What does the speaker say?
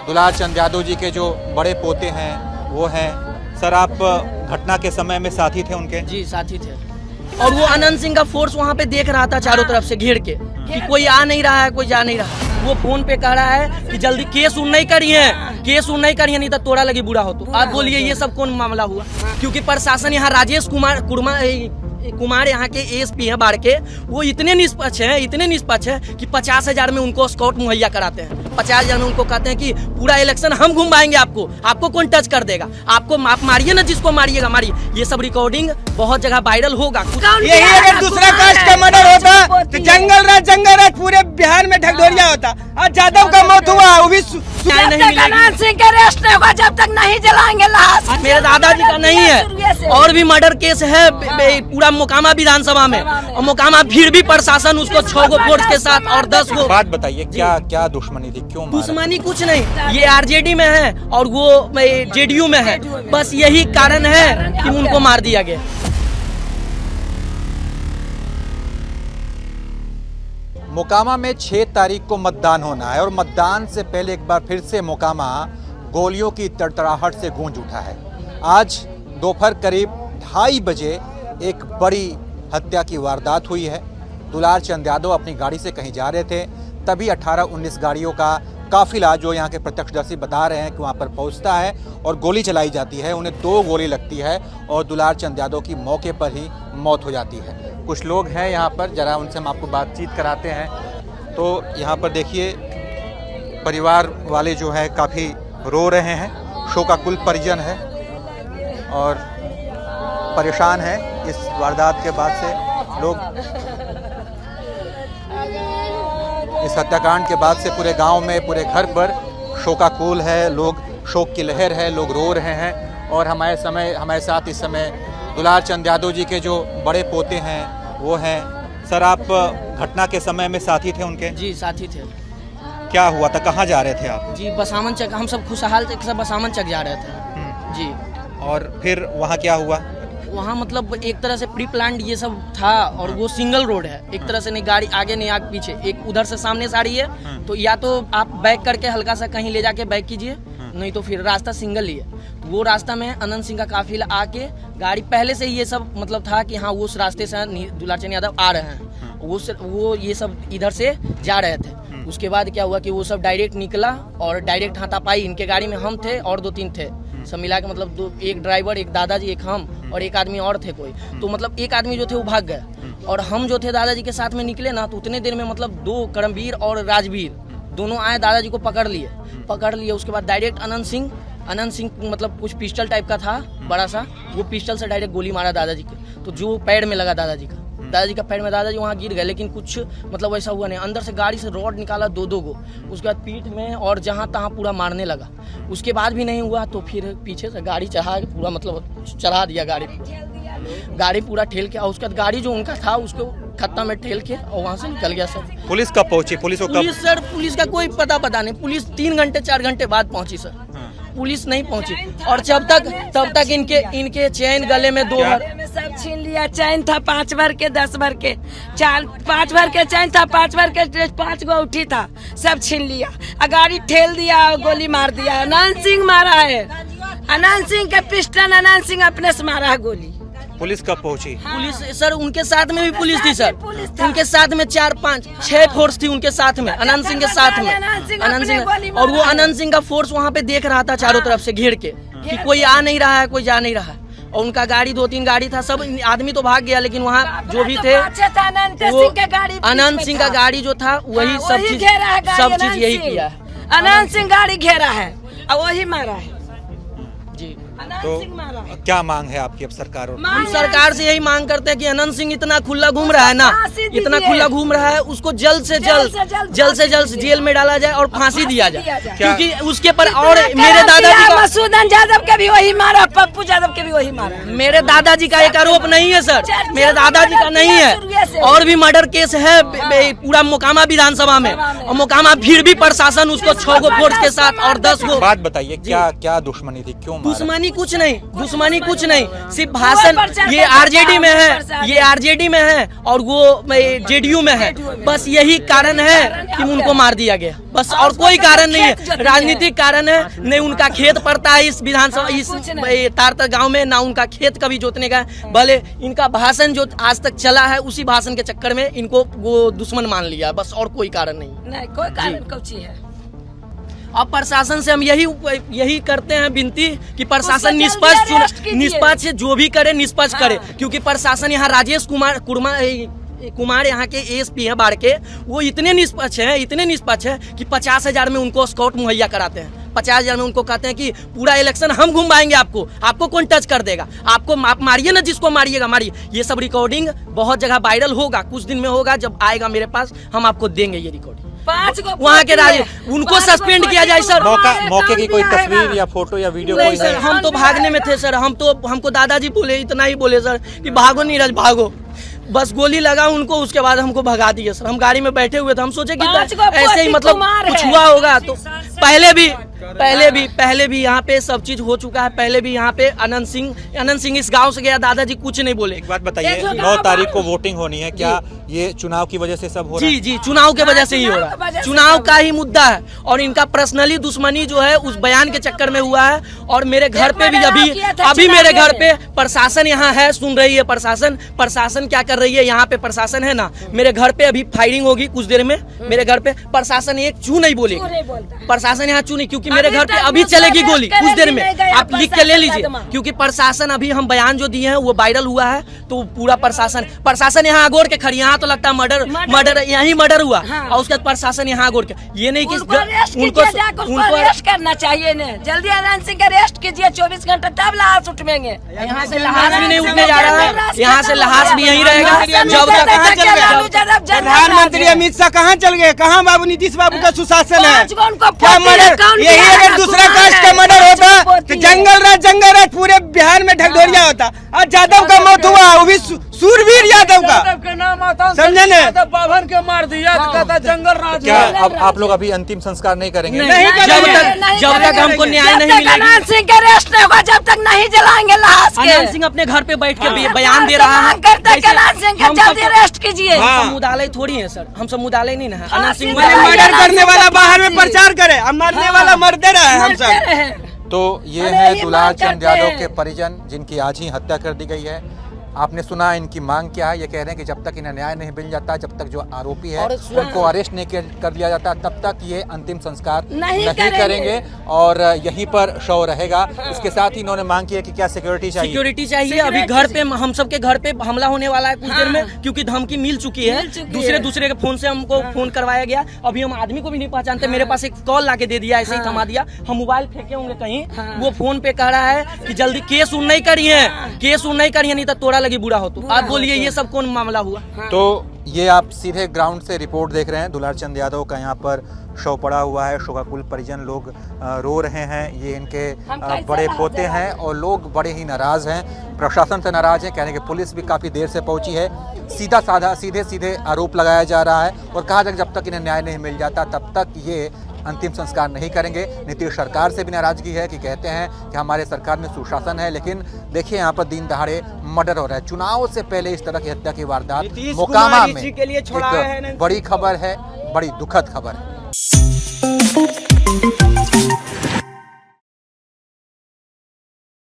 दुलार चंद यादव जी के जो बड़े पोते हैं वो हैं। सर, आप घटना के समय में साथी थे उनके? जी साथी थे। और वो अनंत सिंह का फोर्स वहाँ पे देख रहा था चारों तरफ से घेर के कि कोई आ नहीं रहा है, कोई जा नहीं रहा। वो फोन पे कह रहा है कि जल्दी केस उन नहीं करिए, केस उन नहीं करिए, नहीं तो तोड़ा लगी बुरा हो। तो आप बोलिए ये सब कौन मामला हुआ? क्योंकि प्रशासन यहाँ राजेश कुमार यहाँ के एएसपी हैं बाढ़ के, वो इतने निष्पक्ष हैं कि 50,000 में उनको स्काउट मुहैया कराते हैं। 50,000 में उनको कहते हैं कि पूरा इलेक्शन हम घुमाएंगे, आपको कौन टच कर देगा, आप मारिए ना, जिसको मारिएगा मारिए। ये सब रिकॉर्डिंग बहुत जगह वायरल होगा। यही अगर दूसरा कास्ट का मर्डर होता तो जंगल राज पूरे बिहार में ढकढोरिया होता। आज जादव का मौत हुआ, वो भी अनंत सिंह के रेस्ट नहीं होगा जब तक नहीं जलाएंगे लाश। मेरे दादाजी का नहीं है, और भी मर्डर केस है पूरा मोकामा विधानसभा में, और मोकामा फिर भी प्रशासन उसको 6 गो फोर्स के साथ और 10 गो। बात बताइए, क्या दुश्मनी थी, क्यों मारा? दुश्मनी कुछ नहीं, ये आरजेडी में है और वो जेडीयू में है, बस यही कारण है कि उनको मार दिया गया। मोकामा में 6 तारीख को मतदान होना है और मतदान से पहले एक बार फिर से मोकामा गोलियों की तड़तड़ाहट से गूंज उठा है। आज दोपहर करीब 2:30 बजे एक बड़ी हत्या की वारदात हुई है। दुलार चंद यादव अपनी गाड़ी से कहीं जा रहे थे, तभी 18-19 गाड़ियों का काफिला, जो यहाँ के प्रत्यक्षदर्शी बता रहे हैं कि वहाँ पर पहुँचता है और गोली चलाई जाती है। उन्हें 2 गोली लगती है और दुलार चंद यादव की मौके पर ही मौत हो जाती है। कुछ लोग हैं यहाँ पर, जरा उनसे हम आपको बातचीत कराते हैं। तो यहाँ पर देखिए, परिवार वाले जो है काफ़ी रो रहे हैं, शोकाकुल परिजन है और परेशान है इस वारदात के बाद से। लोग इस हत्याकांड के बाद से पूरे गांव में, पूरे घर पर शोकाकुल है, लोग शोक की लहर है, लोग रो रहे हैं। और हमारे साथ इस समय दुलार चंद यादव जी के जो बड़े पोते हैं वो हैं। सर, आप घटना के समय में साथी थे उनके? जी साथी थे। क्या हुआ था, कहाँ जा रहे थे आप? जी बसामन चक, हम सब खुशहाल थे, सब बसामन चक जा रहे थे। जी। और फिर वहाँ क्या हुआ? वहाँ मतलब एक तरह से प्री प्लान्ड ये सब था, और वो सिंगल रोड है, एक तरह से नहीं गाड़ी आगे नहीं आगे पीछे, एक उधर से सामने से आ रही है, तो या तो आप बैक करके हल्का सा कहीं ले जाके बैक कीजिए, नहीं तो फिर रास्ता सिंगल ही है। वो रास्ता में अनंत सिंह का काफिला आके, गाड़ी पहले से ये सब मतलब था कि हाँ वो उस रास्ते से दुलार चंद यादव आ रहे हैं, वो ये सब इधर से जा रहे थे। उसके बाद क्या हुआ कि वो सब डायरेक्ट निकला और डायरेक्ट हाथापाई, इनके गाड़ी में हम थे और 2-3 थे, सब मिला के मतलब एक ड्राइवर, एक दादाजी, एक हम और एक आदमी और थे कोई। तो मतलब एक आदमी जो थे वो भाग गए, और हम जो थे दादाजी के साथ में निकले ना, तो उतने देर में मतलब 2 कर्मवीर और राजवीर दोनों आए, दादाजी को पकड़ लिए। उसके बाद डायरेक्ट अनंत सिंह मतलब कुछ पिस्टल टाइप का था बड़ा सा, वो पिस्टल से डायरेक्ट गोली मारा दादाजी के, तो जो पैर में लगा दादाजी का पैर में, दादाजी वहाँ गिर गए, लेकिन कुछ मतलब वैसा हुआ नहीं। अंदर से गाड़ी से रॉड निकाला 2-2 गो, उसके बाद पीठ में और जहाँ तहाँ पूरा मारने लगा। उसके बाद भी नहीं हुआ तो फिर पीछे से गाड़ी पूरा मतलब चढ़ा दिया, गाड़ी पूरा ठेल के, और उसके बाद गाड़ी जो उनका था उसको खत्ता में ठेल के और वहाँ से निकल गया सर। पुलिस कब पहुंची? पुलिस का कोई पता नहीं। पुलिस 3 घंटे 4 घंटे बाद पहुंची सर। पुलिस नहीं पहुंची, और तब तक इनके चैन गले में 2 भर सब छीन लिया। चैन था 5 भर के, 10 भर के, 5 भर के चैन था, 5 भर के 5 गो उठी था, सब छीन लिया। गाड़ी ठेल दिया, गोली मार दिया। अनंत सिंह मारा है, अनंत सिंह के पिस्टल, अनंत सिंह अपने से मारा है गोली। पुलिस कब पहुंची? पुलिस सर, उनके साथ में भी पुलिस थी सर, उनके साथ में 4-5-6 फोर्स थी उनके साथ में, अनंत सिंह के साथ में। अनंत सिंह, और वो अनंत सिंह का फोर्स वहाँ पे देख रहा था चारों तरफ से घेर के कि कोई आ नहीं रहा है, कोई जा नहीं रहा है। और उनका गाड़ी 2-3 गाड़ी था, सब आदमी तो भाग गया, लेकिन वहाँ जो भी थे वो अनंत सिंह का गाड़ी जो था वही सब चीज यही किया है। अनंत सिंह गाड़ी घेरा है और वही मारा है जी। तो क्या मांग है आपकी अब सरकार? हम सरकार से यही मांग करते हैं कि अनंत सिंह इतना खुला घूम रहा है ना, इतना खुला घूम रहा है, उसको जल्द से जल्द जेल में डाला जाए और फांसी दिया जाए। क्योंकि उसके पर और मेरे दादाजी का, मसूदन यादव के भी वही मारा, पप्पू यादव के भी वही मारा। मेरे दादाजी का एक आरोप नहीं है सर, मेरे दादाजी का नहीं है, और भी मर्डर केस है पूरा मोकामा विधानसभा में, और मोकामा फिर भी प्रशासन उसको 6 गो फोर्स के साथ और 10 गो। बात बताइए क्या क्या दुश्मनी थी, क्यों मारा? दुश्मनी कुछ नहीं, सिर्फ भाषण। ये आरजेडी में है, ये आरजेडी में है और वो जेडीयू में है, बस यही कारण है कि उनको मार दिया गया, बस और कोई कारण नहीं है, राजनीतिक कारण है। नहीं उनका खेत पड़ता है इस विधानसभा इस तारतर गांव में, ना उनका खेत कभी जोतने का, भले इनका भाषण जो आज तक चला है उसी भाषण के चक्कर में इनको वो दुश्मन मान लिया, बस और कोई कारण नहीं, कोई कारण कुछ है। अब प्रशासन से हम यही करते हैं विनती कि प्रशासन निष्पक्ष जो भी करे निष्पक्ष करे, क्योंकि प्रशासन यहाँ राजेश कुमार यहाँ के एएसपी हैं बाढ़ के, वो इतने निष्पक्ष हैं कि 50,000 में उनको स्काउट मुहैया कराते हैं, 50,000 में उनको कहते हैं कि पूरा इलेक्शन हम घुमाएंगे, आपको कौन टच कर देगा, आप मारिए ना, जिसको मारिएगा मारिए। ये सब रिकॉर्डिंग बहुत जगह वायरल होगा, कुछ दिन में होगा, जब आएगा मेरे पास हम आपको देंगे ये रिकॉर्डिंग। 5 गो वहाँ के राजे उनको सस्पेंड किया जाए सर। मौके की कोई तस्वीर या फोटो या वीडियो नहीं कोई सर, हम तो भागने में थे सर, हमको दादाजी बोले, इतना ही बोले सर कि भागो नीरज भागो, बस गोली लगा उनको, उसके बाद हमको भगा दिए सर। हम गाड़ी में बैठे हुए थे, हम सोचे कि ऐसे ही मतलब कुछ हुआ होगा, तो पहले भी यहाँ पे सब चीज हो चुका है। पहले भी यहाँ पे अनंत सिंह इस गांव से गया, दादाजी कुछ नहीं बोले। एक बात बताइए, 9 तारीख को वोटिंग होनी है, क्या ये चुनाव की वजह से सब हो रहा है? जी चुनाव के वजह से ही हो रहा है, चुनाव का ही मुद्दा है, और इनका पर्सनली दुश्मनी जो है उस बयान के चक्कर में हुआ है। और मेरे घर पे भी अभी मेरे घर पे प्रशासन यहाँ है, सुन रही है प्रशासन क्या कर रही है, यहाँ पे प्रशासन है ना, मेरे घर पे अभी फायरिंग होगी कुछ देर में, मेरे घर पे प्रशासन एक चू नहीं बोलेगी, प्रशासन यहाँ चू नहीं, क्योंकि मेरे घर पे अभी चलेगी गोली कुछ देर में, आप लिख के ले लीजिए, क्योंकि प्रशासन अभी हम बयान जो दिए हैं वो वायरल हुआ है, तो पूरा प्रशासन यहाँ अगोर के खड़ी, यहाँ तो लगता है मर्डर यही मर्डर हुआ, और उसके बाद प्रशासन यहाँ अगोर के, ये नहीं कि उनको अरेस्ट करना चाहिए ना, जल्दी अनंत सिंह अरेस्ट कीजिए, 24 घंटे तब लाश उठेंगे। यहाँ से लाश भी नहीं उठने जा रहा है, यहाँ से लाश भी यहीं रहेगा। प्रधानमंत्री अमित शाह कहाँ चल गए, कहाँ बाबू नीतीश बाबू का सुशासन है, क्या मर्डर, यही अगर दूसरा कास्ट का मर्डर होता तो जंगल राज पूरे बिहार में ढकढोरिया होता। आज यादव का मौत हुआ, वो भी सूरवीर यादव का, समझे न, बाभन के मार दिया, कहता जंगल राज। क्या अब आप लोग अभी अंतिम संस्कार नहीं करेंगे? जब तक हमको न्याय नहीं मिलेगा, अनंत सिंह का अरेस्ट नहीं होगा, जब तक नहीं जलाएंगे लाश के। अनंत सिंह अपने घर पे बैठ के बयान दे रहा है, अनंत सिंह का जल्दी अरेस्ट कीजिए। हम समुदाय थोड़ी है सर, हम समुदाय नहीं है। अनंत सिंह मर्डर करने वाला बाहर में प्रचार करे, अब मरने वाला मरते रहे हम सब। तो ये है दुलार चंद यादव के परिजन, जिनकी आज ही हत्या कर दी गई है। आपने सुना इनकी मांग क्या है, ये कह रहे हैं कि जब तक इन्हें न्याय नहीं मिल जाता, जब तक जो आरोपी है उनको अरेस्ट नहीं कर लिया जाता, तब तक ये अंतिम संस्कार नहीं करेंगे और यहीं पर शव रहेगा। इसके साथ ही इन्होंने मांग की है कि क्या सिक्योरिटी चाहिए। अभी घर पे हम सबके घर पे हमला होने वाला है कुछ देर में, क्योंकि धमकी मिल चुकी है, दूसरे के फोन से हमको फोन करवाया गया। अभी हम आदमी को भी नहीं पहचानते, मेरे पास एक कॉल ला के दे दिया, ऐसे ही थमा दिया, हम मोबाइल फेंके होंगे कहीं, वो फोन पे कह रहा है कि जल्दी केस उन नहीं करिए, नहीं तो तोड़ा लगी बुरा हो। तो आप बोलिए ये सब कौन मामला हुआ? तो ये आप सीधे ग्राउंड से रिपोर्ट देख रहे हैं, दुलार चंद यादव का यहाँ पर शव पड़ा हुआ है, शोकाकुल परिजन लोग रो रहे हैं। ये इनके बड़े पोते हैं और लोग बड़े ही नाराज हैं, प्रशासन से नाराज हैं, कहने कि पुलिस भी काफ़ी देर से पहुंची है। सीधे आरोप लगाया जा रहा है और कहा जाए जब तक इन्हें न्याय नहीं मिल जाता तब तक ये अंतिम संस्कार नहीं करेंगे। नीतीश सरकार से भी नाराजगी है कि कहते हैं कि हमारे सरकार में सुशासन है, लेकिन देखिए यहाँ पर दिन दहाड़े मर्डर हो रहा है। चुनाव से पहले इस तरह की हत्या की वारदात मोकामा में एक बड़ी खबर है, बड़ी दुखद खबर है।